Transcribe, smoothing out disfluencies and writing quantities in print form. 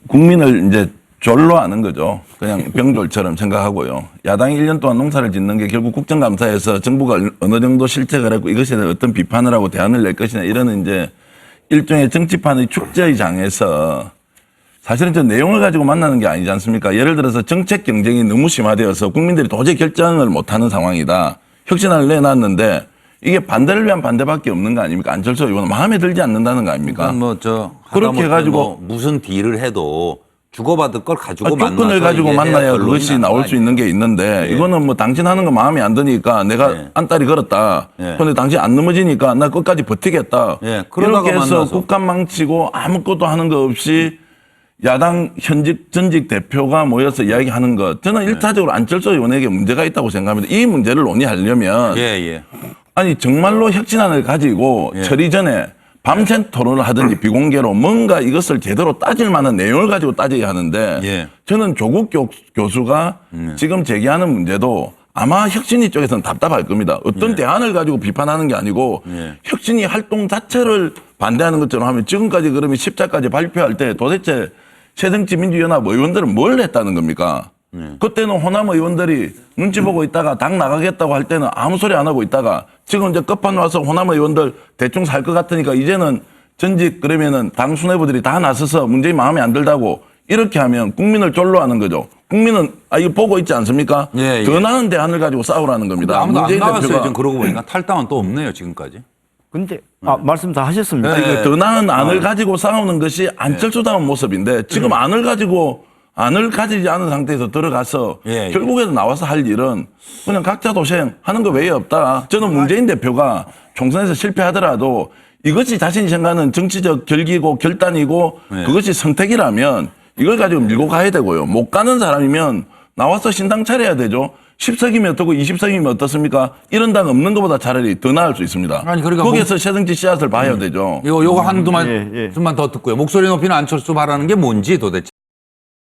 국민을 이제 졸로 하는 거죠. 그냥 병졸처럼 생각하고요. 야당이 1년 동안 농사를 짓는 게 결국 국정감사에서 정부가 어느 정도 실책을 했고 이것에 대한 어떤 비판을 하고 대안을 낼 것이냐 이런 이제 일종의 정치판의 축제의 장에서 사실은 저 내용을 가지고 만나는 게 아니지 않습니까? 예를 들어서 정책 경쟁이 너무 심화되어서 국민들이 도저히 결정을 못하는 상황이다. 혁신안을 내놨는데 이게 반대를 위한 반대밖에 없는 거 아닙니까? 안철수 의원은 마음에 들지 않는다는 거 아닙니까? 그렇게 해가지고 무슨 딜을 해도 주고받을 걸 가지고 만나서 조건을 가지고 만나야 그것이 나올 수 있는 게 있는데 이거는 뭐 당신 하는 거 마음에 안 드니까 내가 안달이 걸었다. 그런데 당신 안 넘어지니까 나 끝까지 버티겠다. 이렇게 해서 국감 망치고 아무것도 하는 거 없이 야당 현직 전직 대표가 모여서 이야기하는 것. 저는 일차적으로 안철수 의원에게 문제가 있다고 생각합니다. 이 문제를 논의하려면 아니 정말로 혁신안을 가지고 처리 전에 밤새 토론을 하든지 비공개로 뭔가 이것을 제대로 따질 만한 내용을 가지고 따져야 하는데 저는 조국 교수가 지금 제기하는 문제도 아마 혁신위 쪽에서는 답답할 겁니다. 어떤 대안을 가지고 비판하는 게 아니고 혁신위 활동 자체를 반대하는 것처럼 하면 지금까지 그러면 10차까지 발표할 때 도대체 새정치민주연합 의원들은 뭘 했다는 겁니까? 그때는 호남 의원들이 눈치 보고 있다가 당 나가겠다고 할 때는 아무 소리 안 하고 있다가 지금 이제 끝판 와서 호남 의원들 대충 살 것 같으니까 이제는 전직 그러면은 당 수뇌부들이 다 나서서 문재인 마음에 안 들다고 이렇게 하면 국민을 졸로 하는 거죠. 국민은 이거 보고 있지 않습니까? 더 나은 대안을 가지고 싸우라는 겁니다. 아무도 안 나왔어요. 지금 그러고 보니까 탈당은 또 없네요. 지금까지. 근데 말씀 다 하셨습니다. 이거 더 나은 안을 가지고 싸우는 것이 안철수다운 모습인데 지금 안을 가지지 않은 상태에서 들어가서 결국에는 나와서 할 일은 그냥 각자 도생하는 거 외에 없다. 저는 문재인 대표가 총선에서 실패하더라도 이것이 자신이 생각하는 정치적 결기고 결단이고 그것이 선택이라면 이걸 가지고 밀고 가야 되고요. 못 가는 사람이면 나와서 신당 차려야 되죠. 10석이면 어떻고 20석이면 어떻습니까? 이런 당 없는 것보다 차라리 더 나을 수 있습니다. 아니, 그러니까 거기에서 새정치 씨앗을 봐야 되죠. 요거 한두 말씀만 더 듣고요. 목소리 높이는 안철수 바라는 게 뭔지 도대체.